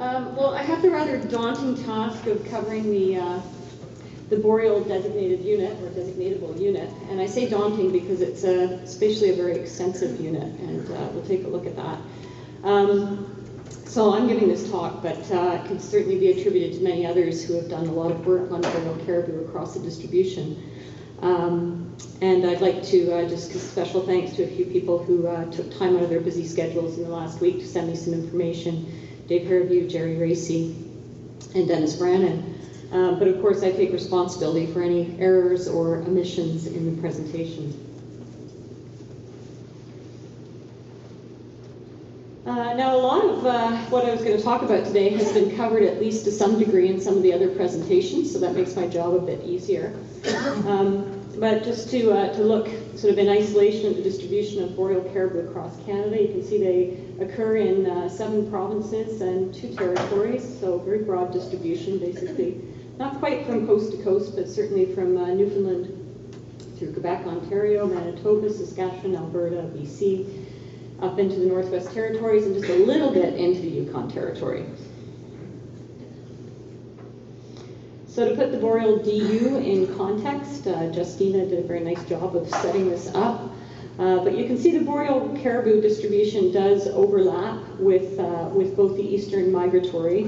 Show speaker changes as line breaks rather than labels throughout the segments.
Well, I have the rather daunting task of covering the Boreal designated unit, or designatable unit, and I say daunting because it's spatially a very extensive unit, and we'll take a look at that. So I'm giving this talk, but it can certainly be attributed to many others who have done a lot of work on Boreal caribou across the distribution. And I'd like to just give special thanks to a few people who took time out of their busy schedules in the last week to send me some information. Dave Harreview, Jerry Racy, and Dennis Brannon. But of course I take responsibility for any errors or omissions in the presentation. Now a lot of what I was going to talk about today has been covered at least to some degree in some of the other presentations, so that makes my job a bit easier. But just to look sort of in isolation at the distribution of Boreal caribou across Canada, you can see they occur in 7 provinces and 2 territories, so very broad distribution basically. Not quite from coast to coast, but certainly from Newfoundland through Quebec, Ontario, Manitoba, Saskatchewan, Alberta, B.C, up into the Northwest Territories, and just a little bit into the Yukon Territory. So to put the Boreal DU in context, Justina did a very nice job of setting this up. But you can see the Boreal caribou distribution does overlap with both the eastern migratory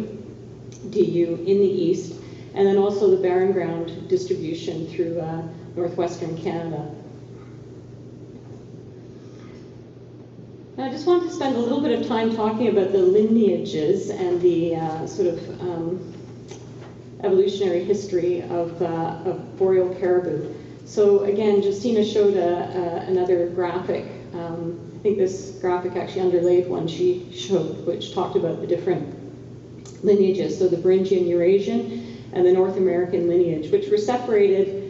DU in the east, and then also the barren ground distribution through northwestern Canada. Now I just wanted to spend a little bit of time talking about the lineages and the sort of evolutionary history of Boreal caribou. So again, Justina showed another graphic. I think this graphic actually underlaid one she showed, which talked about the different lineages, so the Beringian Eurasian and the North American lineage, which were separated,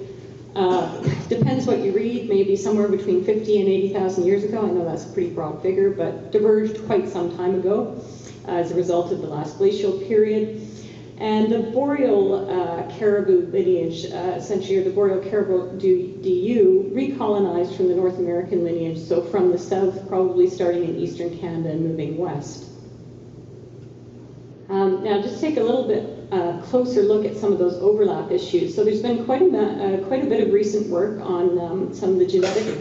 depends what you read, maybe somewhere between 50 and 80,000 years ago. I know that's a pretty broad figure, but diverged quite some time ago as a result of the last glacial period. And the Boreal caribou lineage, essentially, or the Boreal caribou DU, recolonized from the North American lineage, so from the south, probably starting in eastern Canada and moving west. Now, just take a little bit closer look at some of those overlap issues. So there's been quite a bit of recent work on some of the genetic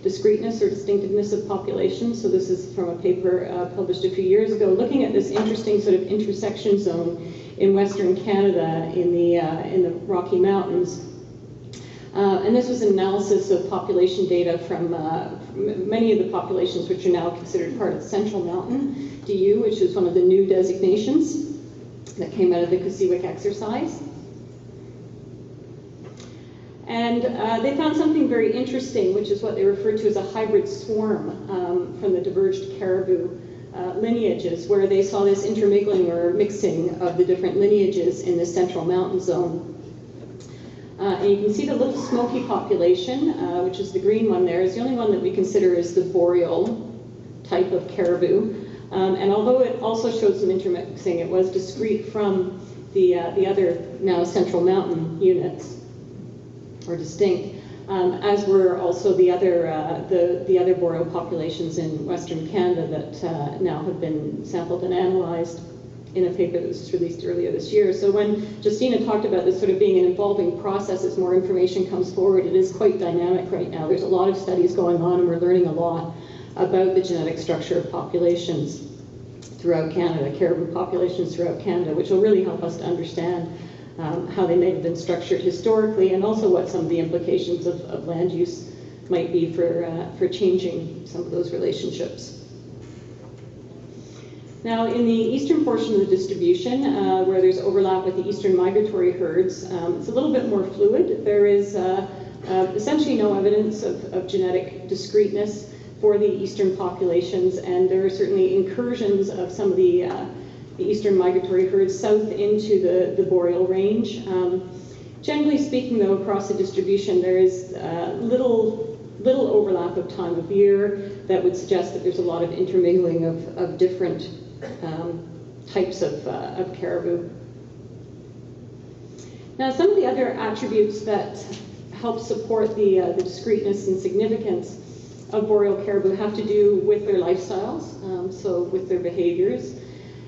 discreteness or distinctiveness of populations. So this is from a paper published a few years ago, looking at this interesting sort of intersection zone in Western Canada in the Rocky Mountains. And this was an analysis of population data from many of the populations which are now considered part of the Central Mountain DU, which is one of the new designations that came out of the Kasiwik exercise. And they found something very interesting, which is what they referred to as a hybrid swarm from the diverged caribou lineages, where they saw this intermingling or mixing of the different lineages in the Central Mountain zone. And you can see the little smoky population, which is the green one there, is the only one that we consider is the Boreal type of caribou. And although it also showed some intermixing, it was discrete from the other now Central Mountain units, or distinct, as were also the other Boreal populations in Western Canada that now have been sampled and analyzed in a paper that was released earlier this year. So when Justina talked about this sort of being an evolving process as more information comes forward, it is quite dynamic right now. There's a lot of studies going on, and we're learning a lot about the genetic structure of populations throughout Canada, caribou populations throughout Canada, which will really help us to understand how they may have been structured historically, and also what some of the implications of land use might be for changing some of those relationships. Now, in the eastern portion of the distribution, where there's overlap with the eastern migratory herds, it's a little bit more fluid. There is essentially no evidence of genetic discreteness for the eastern populations, and there are certainly incursions of some of the eastern migratory herds south into the Boreal range. Generally speaking, though, across the distribution, there is little overlap of time of year that would suggest that there's a lot of intermingling of different types of caribou. Now, some of the other attributes that help support the discreteness and significance of Boreal caribou have to do with their lifestyles, so with their behaviors.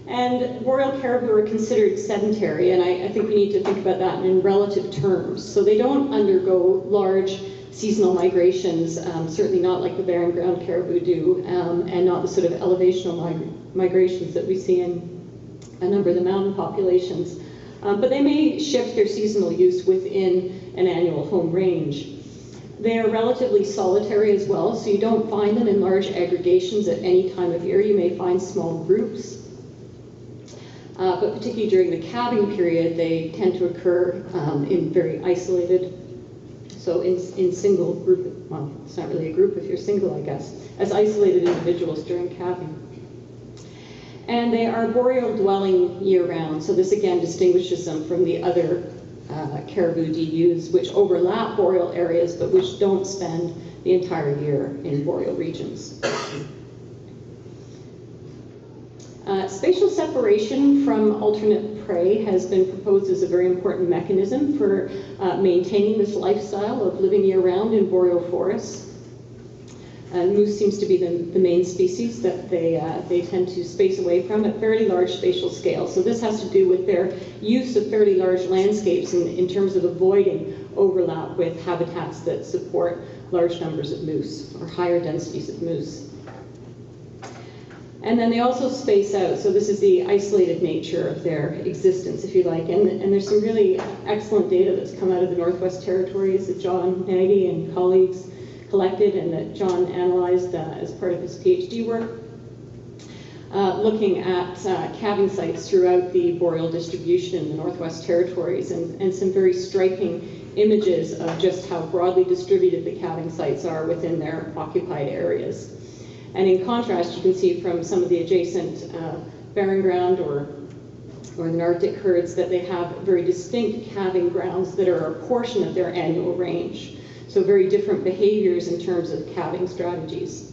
And Boreal caribou are considered sedentary, and I think we need to think about that in relative terms. So they don't undergo large seasonal migrations, certainly not like the barren ground caribou do, and not the sort of elevational migrations that we see in a number of the mountain populations. But they may shift their seasonal use within an annual home range. They are relatively solitary as well, so you don't find them in large aggregations at any time of year. You may find small groups. But particularly during the calving period, they tend to occur in very isolated, so in single group, well, it's not really a group if you're single, I guess, as isolated individuals during calving. And they are boreal dwelling year-round, so this again distinguishes them from the other caribou DUs, which overlap boreal areas, but which don't spend the entire year in boreal regions. Spatial separation from alternate prey has been proposed as a very important mechanism for maintaining this lifestyle of living year-round in boreal forests. Moose seems to be the main species that they tend to space away from at fairly large spatial scale. So this has to do with their use of fairly large landscapes in terms of avoiding overlap with habitats that support large numbers of moose or higher densities of moose. And then they also space out, so this is the isolated nature of their existence, if you like. And there's some really excellent data that's come out of the Northwest Territories that John Nagy and colleagues collected and that John analyzed as part of his PhD work, looking at calving sites throughout the boreal distribution in the Northwest Territories, and some very striking images of just how broadly distributed the calving sites are within their occupied areas. And in contrast, you can see from some of the adjacent barren ground or the Arctic herds that they have very distinct calving grounds that are a portion of their annual range. So very different behaviors in terms of calving strategies.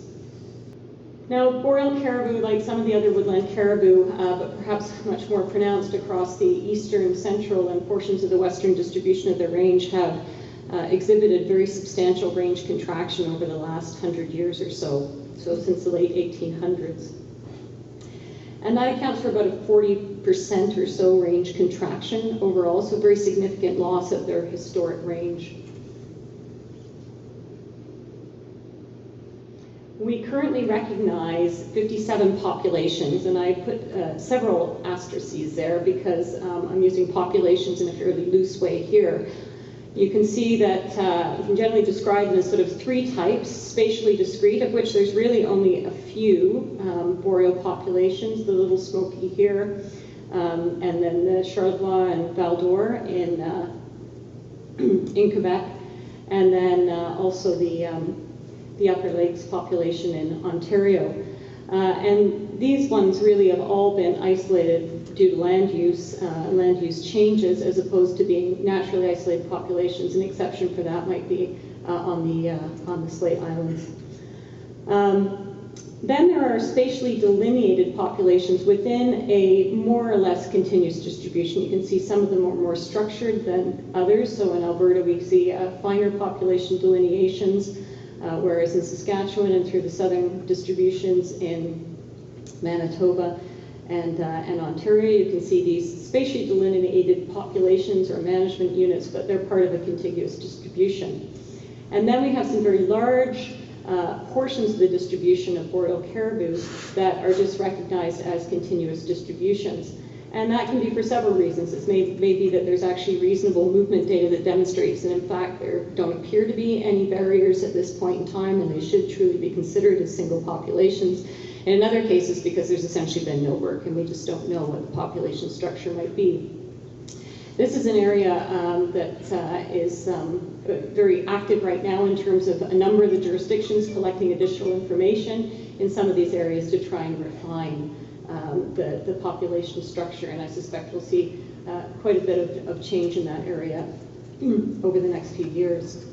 Now, boreal caribou, like some of the other woodland caribou, but perhaps much more pronounced across the eastern, central, and portions of the western distribution of their range, have exhibited very substantial range contraction over the last 100 years or so since the late 1800s. And that accounts for about a 40% or so range contraction overall, so very significant loss of their historic range. We currently recognize 57 populations, and I put several asterisks there because I'm using populations in a fairly loose way here. You can see that you can generally describe them as sort of three types, spatially discrete, of which there's really only a few boreal populations, the Little Smoky here, and then the Charlevoix and Val d'Or in Quebec, and then also the Upper Lakes population in Ontario. And these ones really have all been isolated due to land use changes, as opposed to being naturally isolated populations. An exception for that might be on the Slate Islands. Then there are spatially delineated populations within a more or less continuous distribution. You can see some of them are more structured than others. So in Alberta, we see finer population delineations, whereas in Saskatchewan and through the southern distributions in Manitoba and Ontario, you can see these spatially delineated populations or management units, but they're part of a contiguous distribution. And then we have some very large portions of the distribution of boreal caribou that are just recognized as continuous distributions. And that can be for several reasons. It may be that there's actually reasonable movement data that demonstrates that in fact there don't appear to be any barriers at this point in time, and they should truly be considered as single populations. And in other cases, because there's essentially been no work and we just don't know what the population structure might be. This is an area that is very active right now in terms of a number of the jurisdictions collecting additional information in some of these areas to try and refine the population structure, and I suspect we'll see quite a bit of change in that area over the next few years.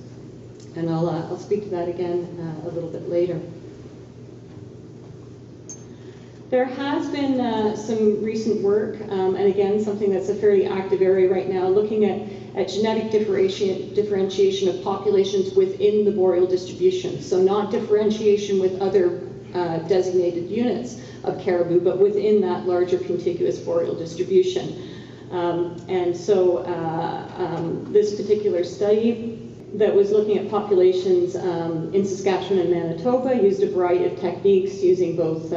And I'll speak to that again a little bit later. There has been some recent work, and again, something that's a fairly active area right now, looking at genetic differentiation of populations within the boreal distribution. So not differentiation with other designated units of caribou, but within that larger contiguous boreal distribution. And so this particular study that was looking at populations in Saskatchewan and Manitoba used a variety of techniques using both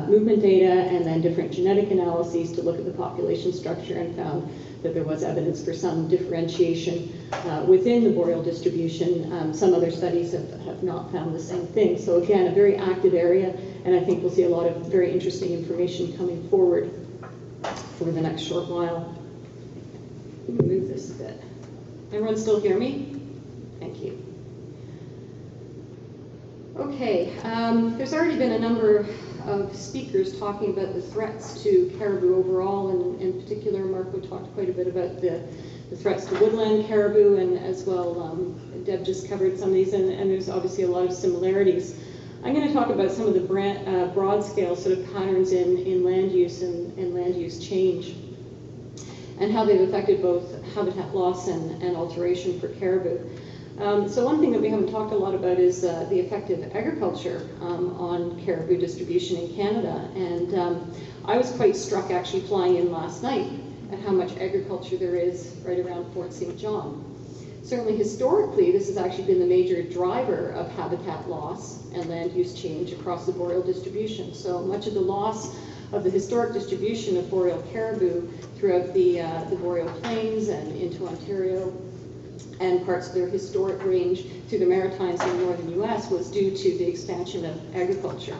movement data and then different genetic analyses to look at the population structure, and found that there was evidence for some differentiation within the boreal distribution. Some other studies have not found the same thing. So again, a very active area, and I think we'll see a lot of very interesting information coming forward over the next short while. Let me move this a bit. Everyone still hear me? Thank you. Okay, there's already been a number of speakers talking about the threats to caribou overall, and in particular, Marco talked quite a bit about the threats to woodland caribou, and as well, Deb just covered some of these, and there's obviously a lot of similarities. I'm going to talk about some of the broad-scale sort of patterns in land use and land use change, and how they've affected both habitat loss and alteration for caribou. So one thing that we haven't talked a lot about is the effect of agriculture on caribou distribution in Canada. And I was quite struck actually flying in last night at how much agriculture there is right around Fort St. John. Certainly historically, this has actually been the major driver of habitat loss and land use change across the boreal distribution. So much of the loss of the historic distribution of boreal caribou throughout the boreal plains and into Ontario and parts of their historic range through the Maritimes in the northern U.S. was due to the expansion of agriculture.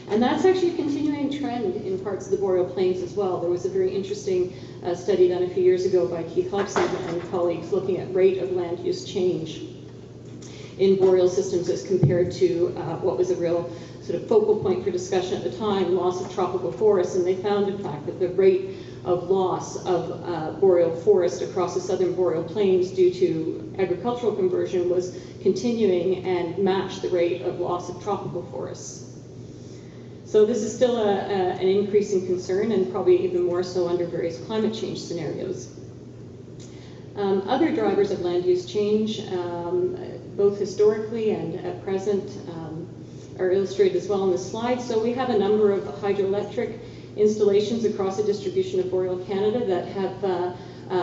And that's actually a continuing trend in parts of the boreal plains as well. There was a very interesting study done a few years ago by Keith Hobson and colleagues looking at rate of land use change in boreal systems as compared to what was a real sort of focal point for discussion at the time, loss of tropical forests. And they found, in fact, that the rate of loss of boreal forest across the southern boreal plains due to agricultural conversion was continuing and matched the rate of loss of tropical forests. So this is still an increasing concern, and probably even more so under various climate change scenarios. Other drivers of land use change, both historically and at present, are illustrated as well on this slide. So we have a number of hydroelectric installations across the distribution of boreal Canada that have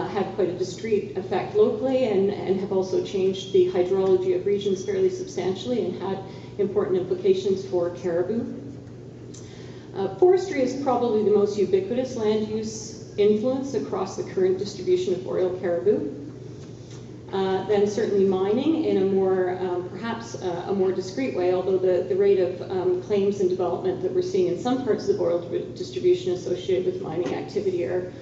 had quite a discrete effect locally, and have also changed the hydrology of regions fairly substantially and had important implications for caribou. Forestry is probably the most ubiquitous land use influence across the current distribution of boreal caribou. Then certainly mining in a more, perhaps a more discrete way, although the rate of claims and development that we're seeing in some parts of the boreal distribution associated with mining activity are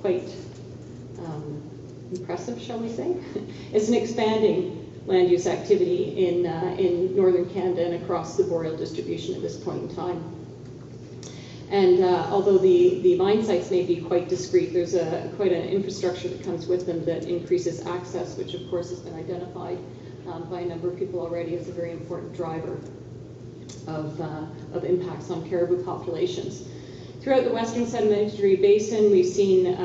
quite impressive, shall we say. It's an expanding land use activity in northern Canada and across the boreal distribution at this point in time. And although the mine sites may be quite discrete, there's quite an infrastructure that comes with them that increases access, which of course has been identified by a number of people already as a very important driver of impacts on caribou populations. Throughout the Western Sedimentary Basin, we've seen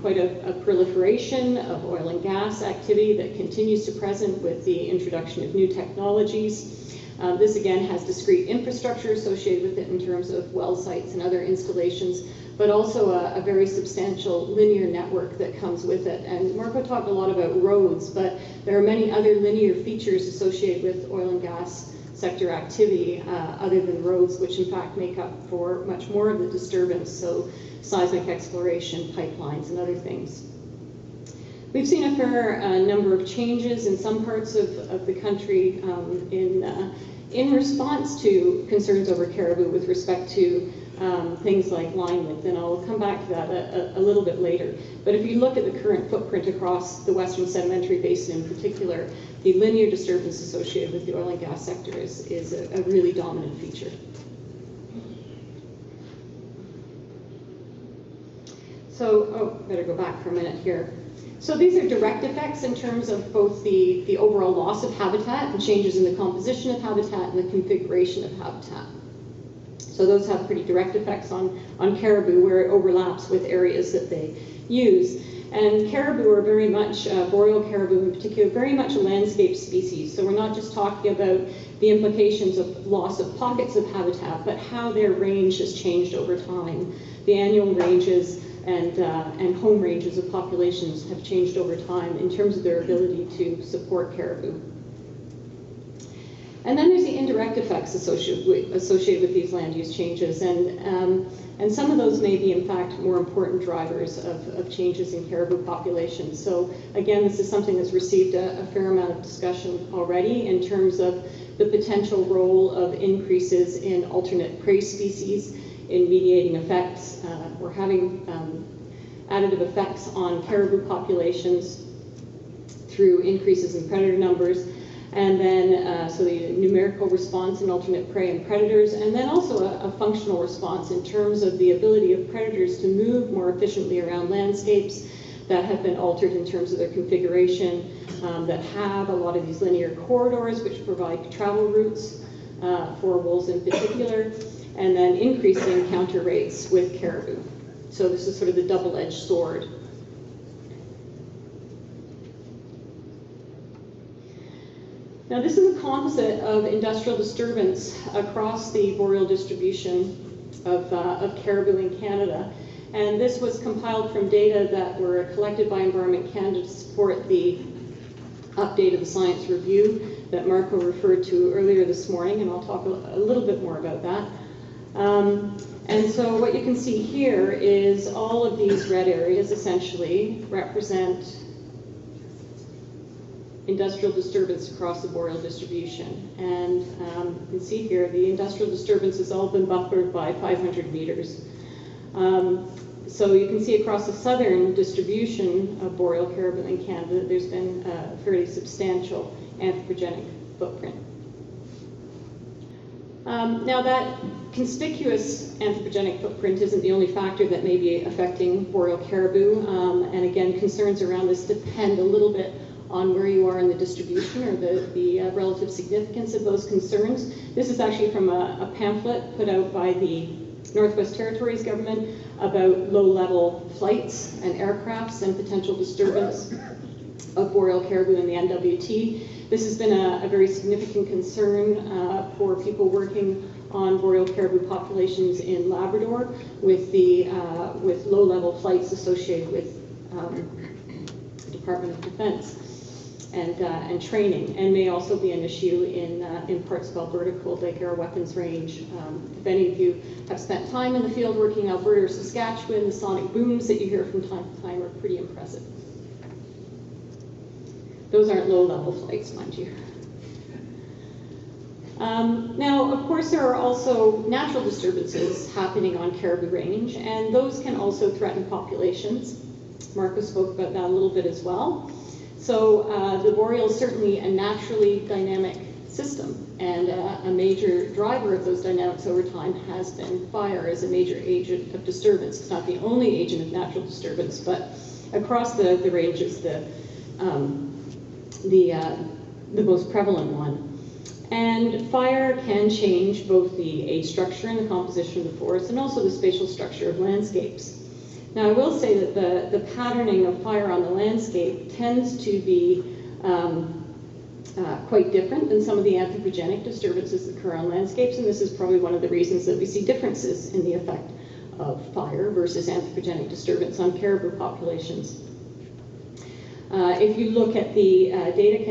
quite a proliferation of oil and gas activity that continues to present with the introduction of new technologies. This again has discrete infrastructure associated with it in terms of well sites and other installations, but also a very substantial linear network that comes with it. And Marco talked a lot about roads, but there are many other linear features associated with oil and gas sector activity other than roads, which in fact make up for much more of the disturbance, so seismic exploration, pipelines, and other things. We've seen a fair number of changes in some parts of the country in response to concerns over caribou with respect to things like line width, and I'll come back to that a little bit later. But if you look at the current footprint across the Western Sedimentary Basin in particular, the linear disturbance associated with the oil and gas sector is a really dominant feature. So, better go back for a minute here. So these are direct effects in terms of both the overall loss of habitat and changes in the composition of habitat and the configuration of habitat. So those have pretty direct effects on caribou, where it overlaps with areas that they use. And caribou are very much, boreal caribou in particular, very much a landscape species. So we're not just talking about the implications of loss of pockets of habitat, but how their range has changed over time. The annual ranges and home ranges of populations have changed over time in terms of their ability to support caribou. And then there's the indirect effects associated with these land use changes, and some of those may be, in fact, more important drivers of changes in caribou populations. So again, this is something that's received a fair amount of discussion already in terms of the potential role of increases in alternate prey species in mediating effects or having additive effects on caribou populations through increases in predator numbers. And then, so the numerical response in alternate prey and predators, and then also a functional response in terms of the ability of predators to move more efficiently around landscapes that have been altered in terms of their configuration, that have a lot of these linear corridors which provide travel routes for wolves in particular, and then increasing encounter rates with caribou. So this is sort of the double-edged sword. Now this is a composite of industrial disturbance across the boreal distribution of caribou in Canada. And this was compiled from data that were collected by Environment Canada to support the update of the science review that Marco referred to earlier this morning, and I'll talk a little bit more about that. And so what you can see here is all of these red areas essentially represent industrial disturbance across the boreal distribution. And you can see here the industrial disturbance has all been buffered by 500 meters. So you can see across the southern distribution of boreal caribou in Canada, there's been a fairly substantial anthropogenic footprint. Now that conspicuous anthropogenic footprint isn't the only factor that may be affecting boreal caribou, and again, concerns around this depend a little bit on where you are in the distribution or the relative significance of those concerns. This is actually from a pamphlet put out by the Northwest Territories government about low-level flights and aircrafts and potential disturbance of boreal caribou in the NWT. This has been a very significant concern for people working on boreal caribou populations in Labrador with low-level flights associated with the Department of Defense and training, and may also be an issue in parts of Alberta called Lake Air Weapons Range. If any of you have spent time in the field working in Alberta or Saskatchewan, the sonic booms that you hear from time to time are pretty impressive. Those aren't low-level flights, mind you. Now, of course, there are also natural disturbances happening on caribou range, and those can also threaten populations. Marco spoke about that a little bit as well. So the boreal is certainly a naturally dynamic system, and a major driver of those dynamics over time has been fire as a major agent of disturbance. It's not the only agent of natural disturbance, but across the ranges, the most prevalent one. And fire can change both the age structure and the composition of the forest, and also the spatial structure of landscapes. Now, I will say that the patterning of fire on the landscape tends to be quite different than some of the anthropogenic disturbances that occur on landscapes, and this is probably one of the reasons that we see differences in the effect of fire versus anthropogenic disturbance on caribou populations. If you look at the data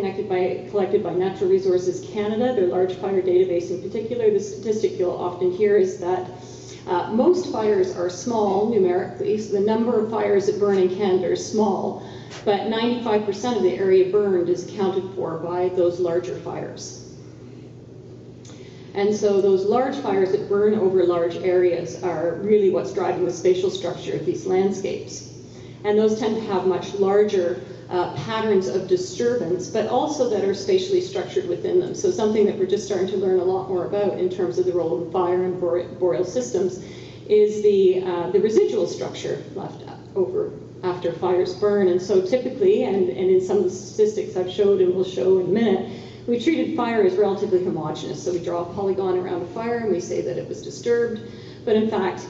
collected by Natural Resources Canada, their large fire database in particular, the statistic you'll often hear is that most fires are small numerically, so the number of fires that burn in Canada are small, but 95% of the area burned is accounted for by those larger fires. And so those large fires that burn over large areas are really what's driving the spatial structure of these landscapes. And those tend to have much larger patterns of disturbance, but also that are spatially structured within them. So something that we're just starting to learn a lot more about in terms of the role of fire in boreal systems is the residual structure left over after fires burn. And so typically, and in some of the statistics I've showed and will show in a minute, We treated fire as relatively homogeneous, so we draw a polygon around a fire and we say that it was disturbed, but in fact,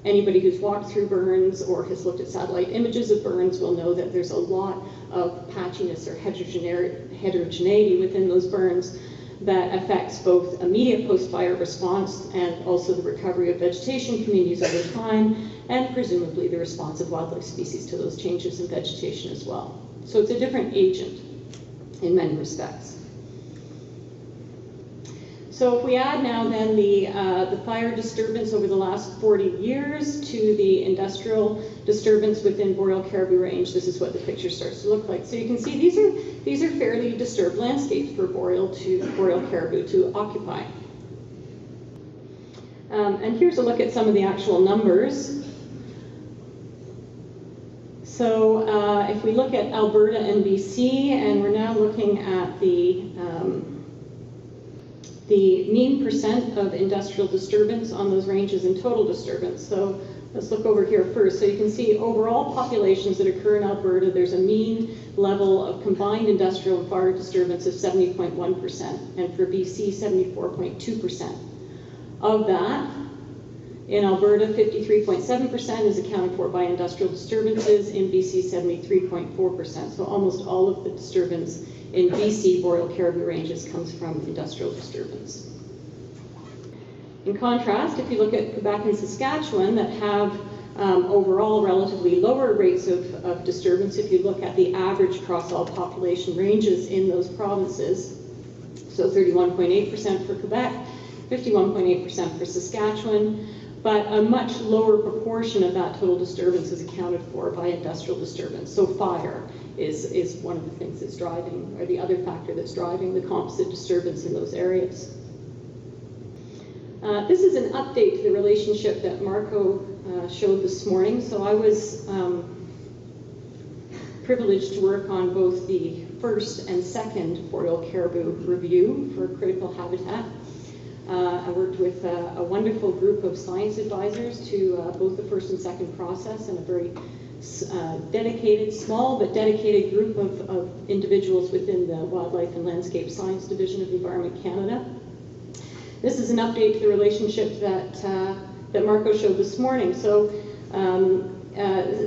anybody who's walked through burns or has looked at satellite images of burns will know that there's a lot of patchiness or heterogeneity within those burns that affects both immediate post-fire response and also the recovery of vegetation communities over time, and presumably the response of wildlife species to those changes in vegetation as well. So it's a different agent in many respects. So if we add now then the fire disturbance over the last 40 years to the industrial disturbance within Boreal Caribou Range, this is what the picture starts to look like. So you can see these are fairly disturbed landscapes for Boreal caribou to occupy. And here's a look at some of the actual numbers. So if we look at Alberta and B.C, and we're now looking at the mean percent of industrial disturbance on those ranges and total disturbance. So let's look over here first. So you can see overall populations that occur in Alberta, there's a mean level of combined industrial and fire disturbance of 70.1%, and for BC, 74.2%. Of that, in Alberta, 53.7% is accounted for by industrial disturbances, in BC, 73.4%. So almost all of the disturbance in BC Boreal Caribou Ranges comes from industrial disturbance. In contrast, if you look at Quebec and Saskatchewan that have overall relatively lower rates of disturbance, if you look at the average across all population ranges in those provinces, so 31.8% for Quebec, 51.8% for Saskatchewan, but a much lower proportion of that total disturbance is accounted for by industrial disturbance. So fire is one of the things that's driving, or the other factor that's driving the composite disturbance in those areas. This is an update to the relationship that Marco showed this morning. So I was privileged to work on both the first and second Boreal Caribou review for critical habitat. I worked with a wonderful group of science advisors to both the first and second process, and a very dedicated, small but dedicated group of individuals within the Wildlife and Landscape Science Division of Environment Canada. This is an update to the relationship that Marco showed this morning. So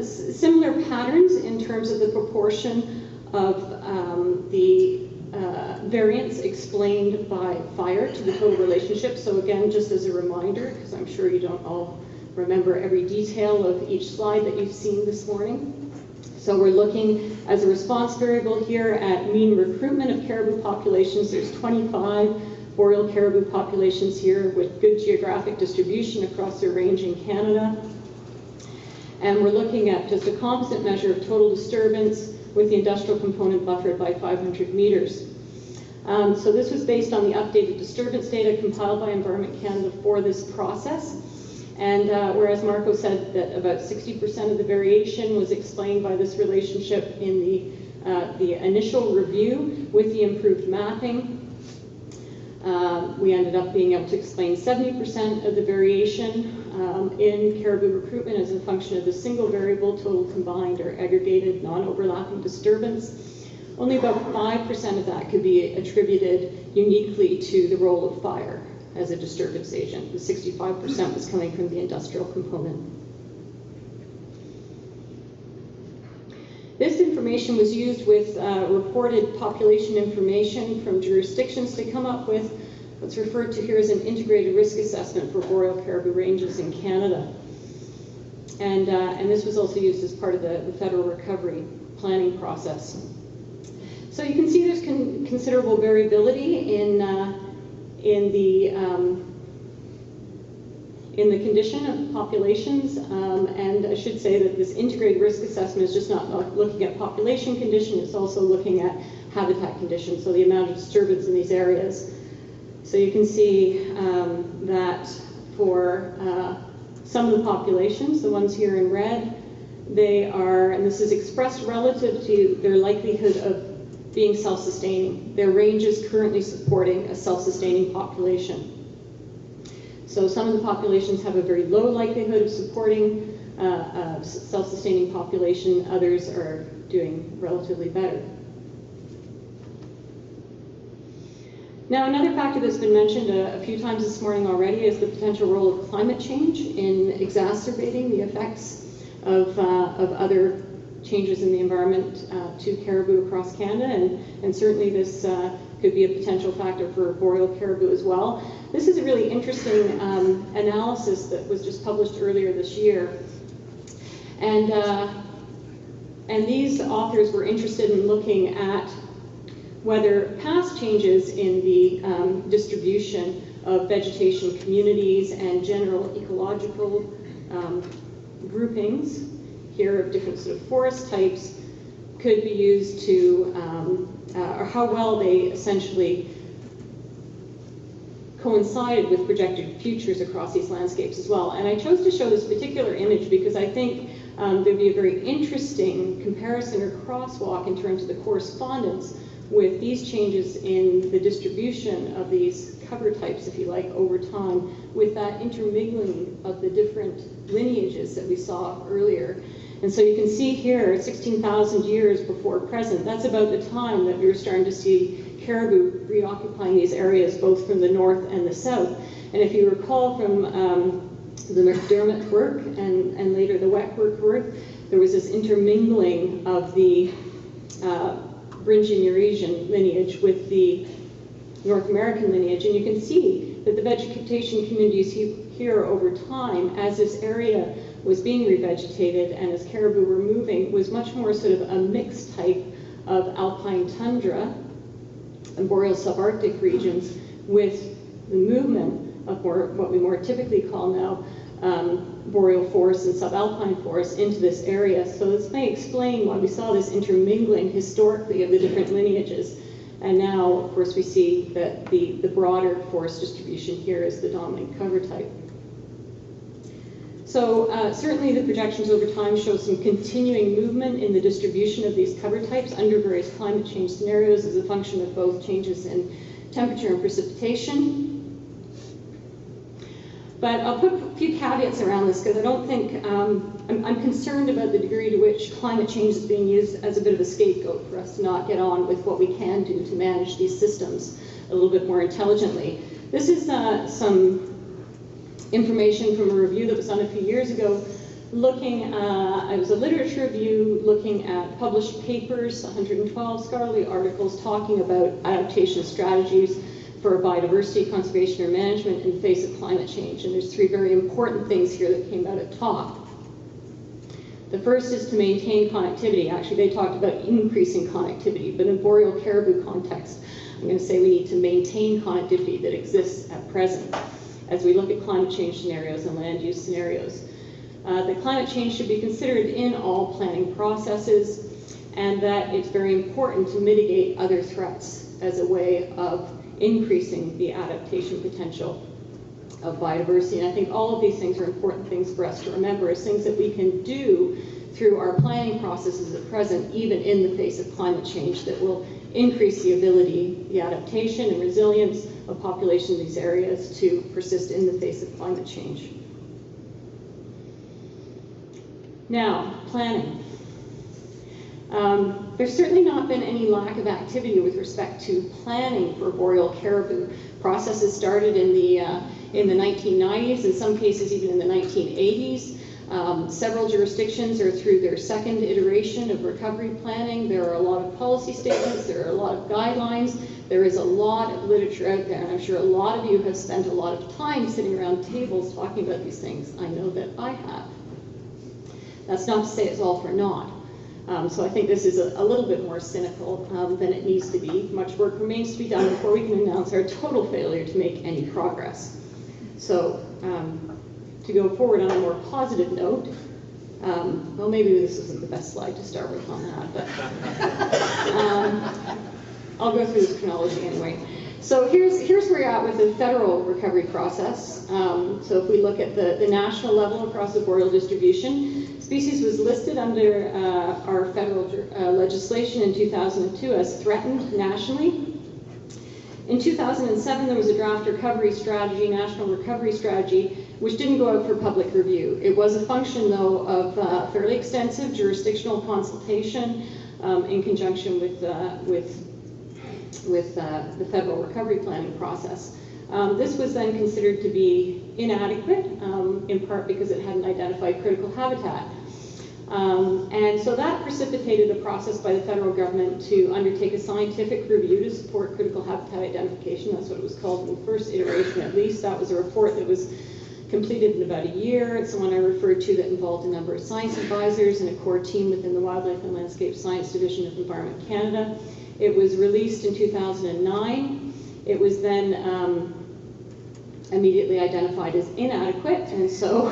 similar patterns in terms of the proportion of the variance explained by fire to the total relationship. So again, just as a reminder, because I'm sure you don't all remember every detail of each slide that you've seen this morning. So we're looking as a response variable here at mean recruitment of caribou populations. There's 25 Boreal caribou populations here with good geographic distribution across their range in Canada. And we're looking at just a composite measure of total disturbance with the industrial component buffered by 500 meters. So this was based on the updated disturbance data compiled by Environment Canada for this process. And whereas Marco said that about 60% of the variation was explained by this relationship in the initial review with the improved mapping, we ended up being able to explain 70% of the variation in caribou recruitment as a function of the single variable total combined or aggregated non-overlapping disturbance. Only about 5% of that could be attributed uniquely to the role of fire as a disturbance agent. The 65% was coming from the industrial component. This information was used with reported population information from jurisdictions to come up with what's referred to here as an integrated risk assessment for Boreal Caribou Ranges in Canada. And this was also used as part of the federal recovery planning process. So you can see there's considerable variability in the condition of populations, and I should say that this integrated risk assessment is just not looking at population condition, it's also looking at habitat conditions, so the amount of disturbance in these areas. So you can see that for some of the populations, the ones here in red, they are, and this is expressed relative to their likelihood of being self-sustaining. Their range is currently supporting a self-sustaining population. So some of the populations have a very low likelihood of supporting a self-sustaining population, others are doing relatively better. Now, another factor that's been mentioned a few times this morning already is the potential role of climate change in exacerbating the effects of other changes in the environment to caribou across Canada, and certainly this could be a potential factor for boreal caribou as well. This is a really interesting analysis that was just published earlier this year, and these authors were interested in looking at whether past changes in the distribution of vegetation communities and general ecological groupings here of different sort of forest types could be used to, or how well they essentially coincided with projected futures across these landscapes as well. And I chose to show this particular image because I think there'd be a very interesting comparison or crosswalk in terms of the correspondence with these changes in the distribution of these cover types, if you like, over time, with that intermingling of the different lineages that we saw earlier. And so you can see here, 16,000 years before present, that's about the time that we were starting to see caribou reoccupying these areas, both from the north and the south. And if you recall from the McDermott work and later the Weckworth work, there was this intermingling of the Beringian Eurasian lineage with the North American lineage, and you can see that the vegetation communities here over time, as this area was being revegetated and as caribou were moving, was much more sort of a mixed type of alpine tundra and boreal subarctic regions with the movement of what we more typically call now boreal forests and subalpine forests into this area. So this may explain why we saw this intermingling historically of the different lineages. And now, of course, we see that the broader forest distribution here is the dominant cover type. So certainly the projections over time show some continuing movement in the distribution of these cover types under various climate change scenarios as a function of both changes in temperature and precipitation. But I'll put a few caveats around this because I don't think, I'm concerned about the degree to which climate change is being used as a bit of a scapegoat for us to not get on with what we can do to manage these systems a little bit more intelligently. This is some information from a review that was done a few years ago looking, it was a literature review looking at published papers, 112 scholarly articles talking about adaptation strategies for biodiversity conservation or management in the face of climate change. And there's three very important things here that came out at top. The first is to maintain connectivity. Actually, they talked about increasing connectivity, but in boreal caribou context, I'm going to say we need to maintain connectivity that exists at present as we look at climate change scenarios and land use scenarios. That climate change should be considered in all planning processes, and that it's very important to mitigate other threats as a way of increasing the adaptation potential of biodiversity. And I think all of these things are important things for us to remember as things that we can do through our planning processes at present, even in the face of climate change, that will increase the ability, the adaptation and resilience of population in these areas to persist in the face of climate change. Now, planning. There's certainly not been any lack of activity with respect to planning for boreal caribou. Processes started in the 1990s, in some cases even in the 1980s. Several jurisdictions are through their second iteration of recovery planning. There are a lot of policy statements, there are a lot of guidelines, there is a lot of literature out there, and I'm sure a lot of you have spent a lot of time sitting around tables talking about these things. I know that I have. That's not to say it's all for naught. So I think this is a little bit more cynical than it needs to be. Much work remains to be done before we can announce our total failure to make any progress. So to go forward on a more positive note, well, maybe this isn't the best slide to start with on that, but I'll go through this chronology anyway. So here's where you're at with the federal recovery process. So if we look at the national level across the boreal distribution, species was listed under our federal legislation in 2002 as threatened nationally. In 2007, there was a draft recovery strategy, national recovery strategy, which didn't go out for public review. It was a function, though, of fairly extensive jurisdictional consultation in conjunction with the federal recovery planning process. This was then considered to be inadequate, in part because it hadn't identified critical habitat. And so that precipitated a process by the federal government to undertake a scientific review to support critical habitat identification. That's what it was called in the first iteration, at least. That was a report that was completed in about a year. It's the one I referred to that involved a number of science advisors and a core team within the Wildlife and Landscape Science Division of Environment Canada. It was released in 2009. It was then immediately identified as inadequate, and so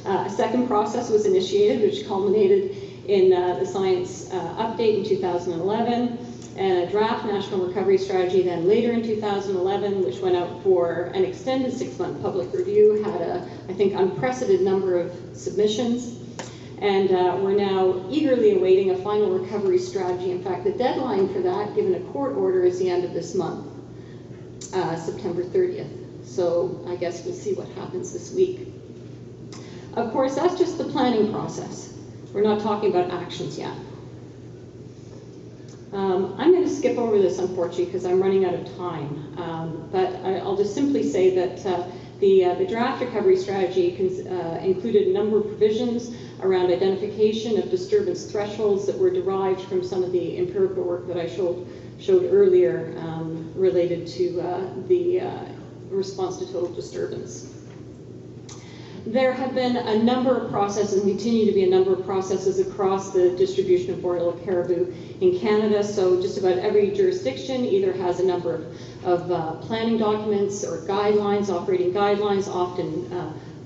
a second process was initiated, which culminated in the science update in 2011, and a draft national recovery strategy then later in 2011, which went out for an extended 6-month public review, had a, I think, unprecedented number of submissions, and we're now eagerly awaiting a final recovery strategy. In fact, the deadline for that, given a court order, is the end of this month, September 30th. So I guess we'll see what happens this week. Of course, that's just the planning process. We're not talking about actions yet. I'm going to skip over this, unfortunately, because I'm running out of time. But I'll just simply say that the draft recovery strategy included a number of provisions around identification of disturbance thresholds that were derived from some of the empirical work that I showed earlier related to the response to total disturbance. There have been a number of processes, and continue to be a number of processes across the distribution of boreal caribou in Canada. So just about every jurisdiction either has a number of planning documents or guidelines, operating guidelines, often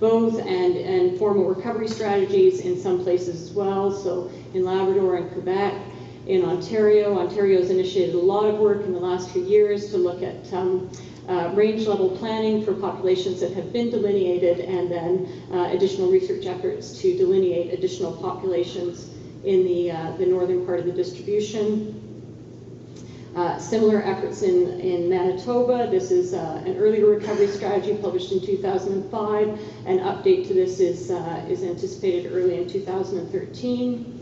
both, and formal recovery strategies in some places as well. So in Labrador and Quebec, in Ontario's initiated a lot of work in the last few years to look at range level planning for populations that have been delineated, and then additional research efforts to delineate additional populations in the northern part of the distribution. Similar efforts in Manitoba. This is an earlier recovery strategy published in 2005. An update to this is anticipated early in 2013.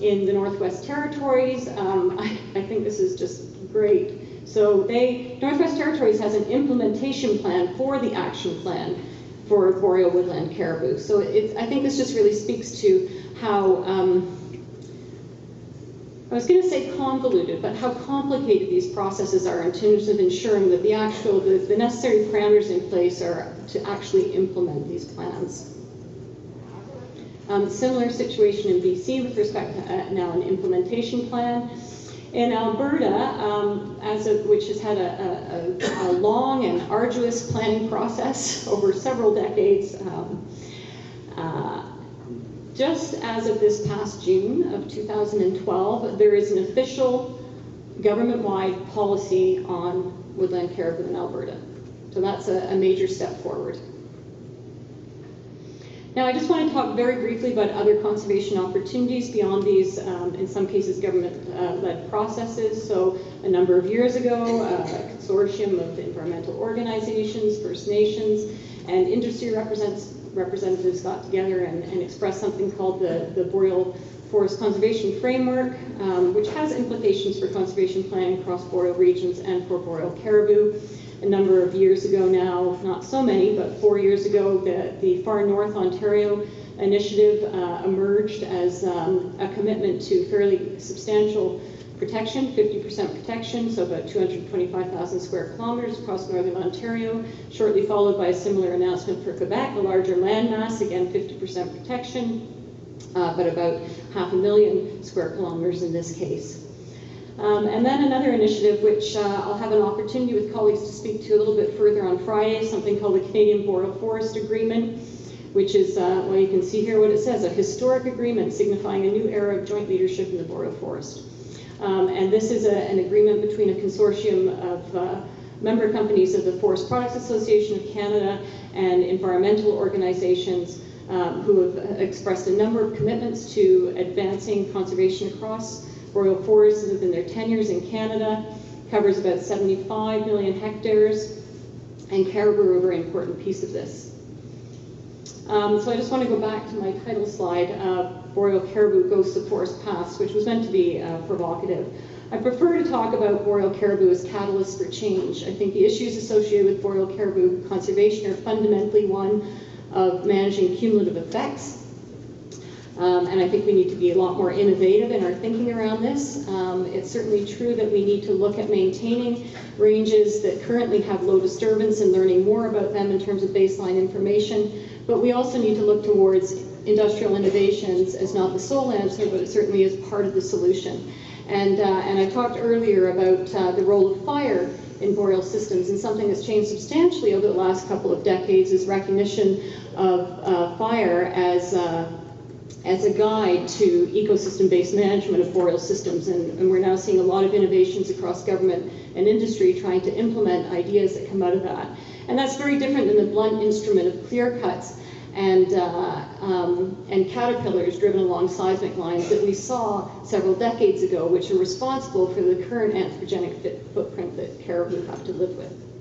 In the Northwest Territories, I think this is just great. So Northwest Territories has an implementation plan for the action plan for boreal woodland caribou. So I think this just really speaks to how, I was going to say convoluted, but how complicated these processes are in terms of ensuring that the necessary parameters in place are to actually implement these plans. Similar situation in BC with respect to now an implementation plan. In Alberta, which has had a long and arduous planning process over several decades, just as of this past June of 2012, there is an official government-wide policy on woodland caribou in Alberta. So that's a major step forward. Now, I just want to talk very briefly about other conservation opportunities beyond these, in some cases, government-led processes. So a number of years ago, a consortium of environmental organizations, First Nations, and industry representatives got together and expressed something called the Boreal Forest Conservation Framework, which has implications for conservation planning across boreal regions and for boreal caribou. A number of years ago now, not so many, but 4 years ago, the Far North Ontario initiative emerged as a commitment to fairly substantial protection, 50% protection, so about 225,000 square kilometers across northern Ontario, shortly followed by a similar announcement for Quebec, a larger landmass, again 50% protection, but about 500,000 square kilometers in this case. And then another initiative, which I'll have an opportunity with colleagues to speak to a little bit further on Friday, something called the Canadian Boreal Forest Agreement, which is, well, you can see here what it says, a historic agreement signifying a new era of joint leadership in the boreal forest. And this is an agreement between a consortium of member companies of the Forest Products Association of Canada and environmental organizations who have expressed a number of commitments to advancing conservation across boreal forests within their tenures in Canada. Covers about 75 million hectares, and caribou are a very important piece of this. So I just want to go back to my title slide, Boreal Caribou Ghosts of Forest Paths, which was meant to be provocative. I prefer to talk about boreal caribou as catalysts for change. I think the issues associated with boreal caribou conservation are fundamentally one of managing cumulative effects. And I think we need to be a lot more innovative in our thinking around this. It's certainly true that we need to look at maintaining ranges that currently have low disturbance and learning more about them in terms of baseline information. But we also need to look towards industrial innovations as not the sole answer, but it certainly is part of the solution. And I talked earlier about the role of fire in boreal systems, and something that's changed substantially over the last couple of decades is recognition of fire as a guide to ecosystem-based management of boreal systems, and we're now seeing a lot of innovations across government and industry trying to implement ideas that come out of that. And that's very different than the blunt instrument of clear cuts and caterpillars driven along seismic lines that we saw several decades ago, which are responsible for the current anthropogenic footprint that caribou have to live with.